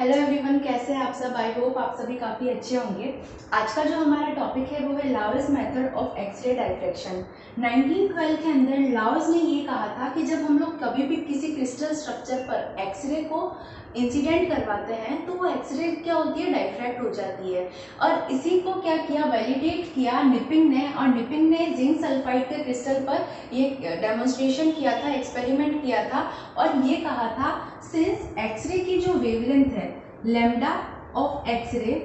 Hello everyone, कैसे हैं आप सब। आई होप आप सभी काफ़ी अच्छे होंगे। आज का जो हमारा टॉपिक है वो है Laue's method of X ray diffraction. 1912 के अंदर लाउस ने ये कहा था कि जब हम लोग कभी भी किसी क्रिस्टल स्ट्रक्चर पर एक्सरे को इंसिडेंट करवाते हैं तो वो एक्सरे क्या होती है, डाइफ्रैक्ट हो जाती है। और इसी को क्या किया, वैलिडेट किया निपिंग ने। और निपिंग ने जिंक सल्फाइड के क्रिस्टल पर ये डेमोन्स्ट्रेशन किया था, एक्सपेरिमेंट किया था और ये कहा था सिंस एक्सरे की जो वेवलेंथ है lambda of X ray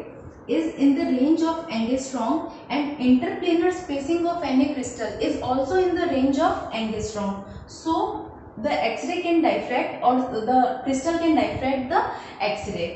is in the range of angstrom and interplanar spacing of any crystal is also in the range of angstrom, so the x-ray can diffract or the crystal can diffract the x-ray।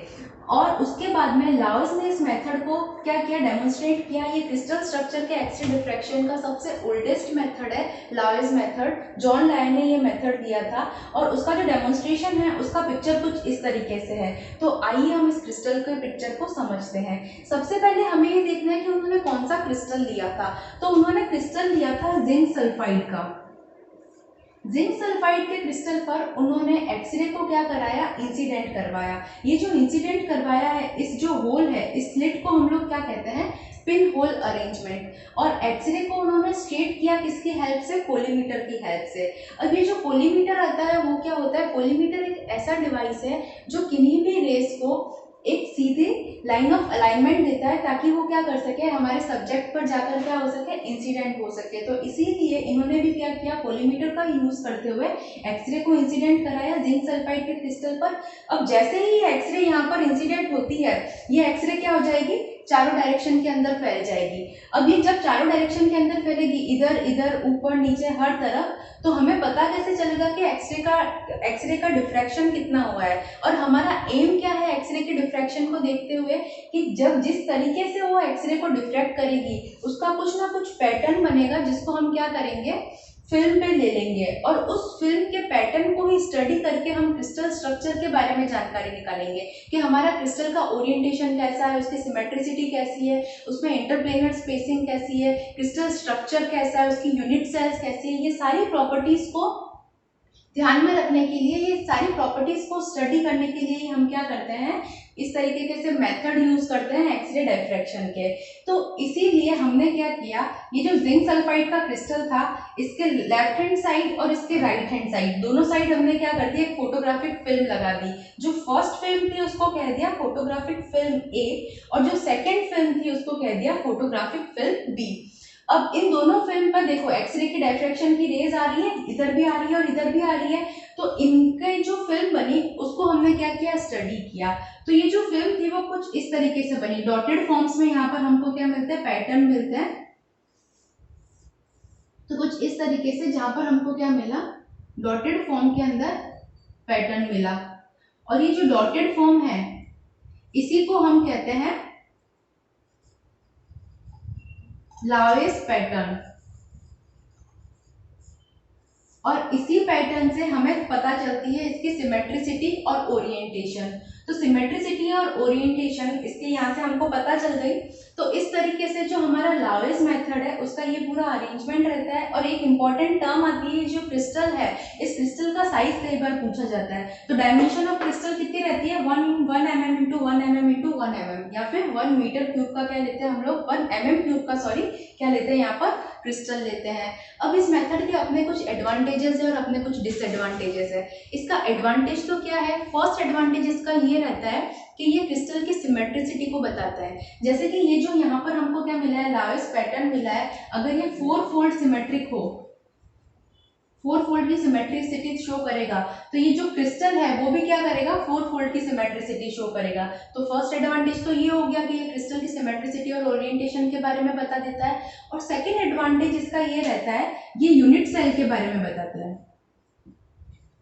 और उसके बाद में Laue's ने इस method को क्या किया, demonstrate किया। ये क्रिस्टल स्ट्रक्चर के एक्सरे डिफ्रैक्शन का सबसे ओल्डेस्ट मेथड है लाउस मेथड। जॉन लायन ने ये मेथड दिया था और उसका जो डेमोन्स्ट्रेशन है उसका पिक्चर कुछ इस तरीके से है। तो आइए हम इस क्रिस्टल के पिक्चर को समझते हैं। सबसे पहले हमें ये देखना है कि उन्होंने कौन सा क्रिस्टल लिया था। तो उन्होंने क्रिस्टल लिया था जिंक सल्फाइड का। जिंक सल्फाइड के क्रिस्टल पर उन्होंने एक्सरे को क्या कराया, इंसिडेंट करवाया। ये जो इंसिडेंट करवाया है, इस जो होल है, इस स्लिट को हम लोग क्या कहते हैं, पिन होल अरेंजमेंट। और एक्सरे को उन्होंने स्ट्रेट किया किसकी हेल्प से, कोलीमीटर की हेल्प से। अब ये जो कोलीमीटर आता है वो क्या होता है, कोलीमीटर एक ऐसा डिवाइस है जो किन्हीं भी रेस को एक सीधे लाइन ऑफ अलाइनमेंट देता है ताकि वो क्या कर सके, हमारे सब्जेक्ट पर जाकर क्या हो सके, इंसिडेंट हो सके। तो इसीलिए इन्होंने भी क्या किया, कोलीमीटर का यूज करते हुए एक्सरे को इंसिडेंट कराया जिंक सल्फाइड के क्रिस्टल पर। अब जैसे ही ये एक्सरे यहाँ पर इंसिडेंट होती है, ये एक्सरे क्या हो जाएगी, चारों डायरेक्शन के अंदर फैल जाएगी। अब ये जब चारों डायरेक्शन के अंदर फैलेगी, इधर इधर ऊपर नीचे हर तरफ, तो हमें पता कैसे चलेगा कि एक्सरे का डिफ्रैक्शन कितना हुआ है। और हमारा एम क्या है एक्सरे के डिफ्रैक्शन को देखते हुए, कि जब जिस तरीके से वो एक्सरे को डिफ्रैक्ट करेगी उसका कुछ ना कुछ पैटर्न बनेगा जिसको हम क्या करेंगे, फिल्म पे ले लेंगे। और उस फिल्म के पैटर्न को ही स्टडी करके हम क्रिस्टल स्ट्रक्चर के बारे में जानकारी निकालेंगे कि हमारा क्रिस्टल का ओरिएंटेशन कैसा है, उसकी सिमेट्रिसिटी कैसी है, उसमें इंटरप्लेनर स्पेसिंग कैसी है, क्रिस्टल स्ट्रक्चर कैसा है, उसकी यूनिट सेल्स कैसी है। ये सारी प्रॉपर्टीज को ध्यान में रखने के लिए, ये सारी प्रॉपर्टीज को स्टडी करने के लिए हम क्या करते हैं, इस तरीके से मेथड यूज करते हैं एक्सरे डाइफ्रैक्शन के। तो इसीलिए हमने क्या किया, ये जो जिंक सल्फाइड का क्रिस्टल था, इसके लेफ्ट हैंड साइड और इसके राइट हैंड साइड, दोनों साइड हमने क्या कर दिया, एक फोटोग्राफिक फिल्म लगा दी। जो फर्स्ट फिल्म थी उसको कह दिया फोटोग्राफिक फिल्म ए और जो सेकेंड फिल्म थी उसको कह दिया फोटोग्राफिक फिल्म बी। अब इन दोनों फिल्म पर देखो एक्सरे की डाइफ्रैक्शन की रेज आ रही है, इधर भी आ रही है और इधर भी आ रही है। तो इनके जो फिल्म बनी उसको हमने क्या किया, स्टडी किया। तो ये जो फिल्म थी वो कुछ इस तरीके से बनी, डॉटेड फॉर्म्स में। यहाँ पर हमको क्या मिलता है, पैटर्न मिलते हैं। तो कुछ इस तरीके से, जहां पर हमको क्या मिला, डॉटेड फॉर्म के अंदर पैटर्न मिला। और ये जो डॉटेड फॉर्म है इसी को हम कहते हैं लावेस पैटर्न। और इसी पैटर्न से हमें पता चलती है इसकी सिमेट्रिसिटी और ओरिएंटेशन। तो सिमेट्रिसिटी और ओरिएंटेशन इसके यहाँ से हमको पता चल गई। तो इस तरीके से जो हमारा लावेस मेथड है उसका ये पूरा अरेंजमेंट रहता है। और एक इंपॉर्टेंट टर्म आती है, जो क्रिस्टल है, इस क्रिस्टल का साइज कई बार पूछा जाता है। तो डायमेंशन ऑफ क्रिस्टल कितनी रहती है, 1 mm into 1 mm into 1 mm, या फिर 1 मीटर क्यूब का क्या लेते हैं हम लोग, 1 mm क्यूब का क्या लेते हैं, यहाँ पर क्रिस्टल लेते हैं। अब इस मेथड के अपने कुछ एडवांटेजेस है और अपने कुछ डिसएडवांटेजेस है। इसका एडवांटेज तो क्या है, फर्स्ट एडवांटेज इसका ये रहता है कि ये क्रिस्टल की सिमेट्रिसिटी को बताता है। जैसे कि ये जो यहाँ पर हमको क्या मिला है, लावेस पैटर्न मिला है, अगर ये 4 फोल्ड सिमेट्रिक हो, 4 फोल्ड की सिमेट्रिसिटी शो करेगा, तो ये जो क्रिस्टल है वो भी क्या करेगा, 4 फोल्ड की सिमेट्रिसिटी शो करेगा। तो फर्स्ट एडवांटेज तो ये हो गया कि ये क्रिस्टल की सिमेट्रिसिटी और ओरिएंटेशन के बारे में बता देता है। और सेकेंड एडवांटेज इसका ये रहता है, ये यूनिट सेल के बारे में बताता है।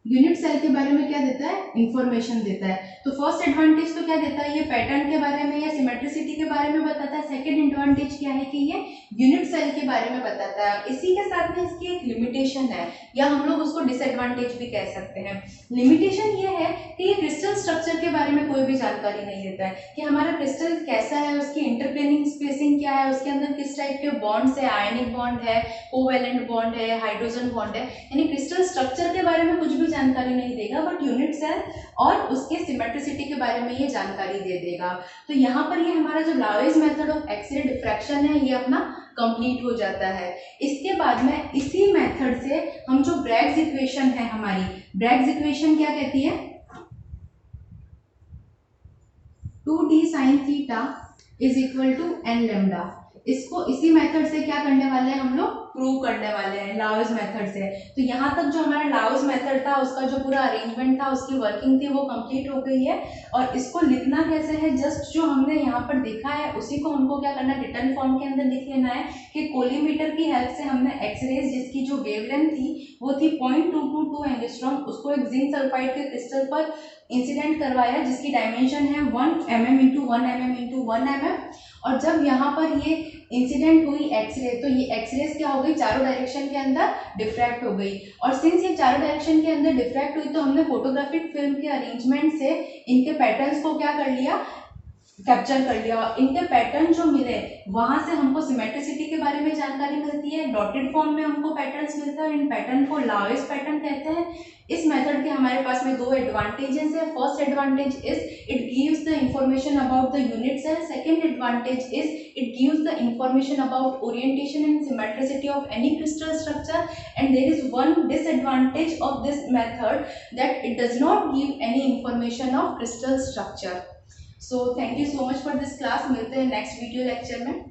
यूनिट सेल के बारे में क्या देता है, इंफॉर्मेशन देता है। तो फर्स्ट एडवांटेज तो क्या देता है, ये पैटर्न के बारे में या सिमेट्रिसिटी के बारे में बताता है। सेकंड एडवांटेज क्या है कि ये यूनिट सेल के बारे में बताता है। इसी के साथ में इसकी एक लिमिटेशन है, या हम लोग उसको डिसएडवांटेज भी कह सकते हैं। लिमिटेशन ये है कि ये क्रिस्टल स्ट्रक्चर के बारे बारे में कोई भी जानकारी नहीं देता है कि हमारा क्रिस्टल कैसा है, उसकी इंटरप्लेनिंग स्पेसिंग क्या है, उसके अंदर किस टाइप के बॉन्ड्स है, आयनिक बॉन्ड है, कोवेलेंट बॉन्ड है, हाइड्रोजन बॉन्ड है, यानी क्रिस्टल स्ट्रक्चर के बारे में कुछ भी जानकारी नहीं देगा, बट यूनिट सेल और उसके सिमेट्रिसिटी के बारे में ये जानकारी दे देगा। तो यहाँ पर ये हमारा जो लावेज मेथड ऑफ एक्सरे डिफ्रैक्शन है ये अपना कंप्लीट हो जाता है। इसके बाद में इसी मेथड से हम जो ब्रैग्स इक्वेशन है हमारी, ब्रैग्स इक्वेशन क्या कहती है, 2d sin theta is equal to n lambda. इसको इसी मेथड से क्या करने वाले हैं हम लोग, प्रूव करने वाले हैं लाउस मेथड से। तो यहाँ तक जो हमारा लाउस मेथड था उसका जो पूरा अरेंजमेंट था, उसकी वर्किंग थी, वो कंप्लीट हो गई है। और इसको लिखना कैसे है, जस्ट जो हमने यहाँ पर देखा है उसी को हमको क्या करना है, रिटर्न फॉर्म के अंदर लिख लेना है कि कोलीमीटर की हेल्प से हमने एक्सरेज जिसकी जो वेवलेंथ थी वो थी 0.222 एंगस्ट्रॉम, उसको एक जिंक सल्फाइड के क्रिस्टल पर इंसिडेंट करवाया जिसकी डायमेंशन है 1 mm into 1 mm into 1 mm। और जब यहाँ पर ये इंसिडेंट हुई एक्सरे, तो ये एक्सरेज क्या हो गई, चारों डायरेक्शन के अंदर डिफ्रैक्ट हो गई। और सिंस ये चारों डायरेक्शन के अंदर डिफ्रैक्ट हुई तो हमने फोटोग्राफिक फिल्म के अरेंजमेंट से इनके पैटर्न्स को क्या कर लिया, कैप्चर कर लिया। इनके पैटर्न जो मिले वहां से हमको सिमेट्रिसिटी के बारे में जानकारी मिलती है, डॉटेड फॉर्म में हमको पैटर्न्स मिलता है, इन पैटर्न को लावेज पैटर्न कहते हैं। इस मेथड के हमारे पास में दो एडवांटेजेस है। First advantage is it gives the information about the unit cell, second advantage is it gives the information about orientation and symmetricity of any crystal structure. And there is one disadvantage of this method that it does not give any information of crystal structure. So thank you so much for this class. मिलते हैं next video lecture में।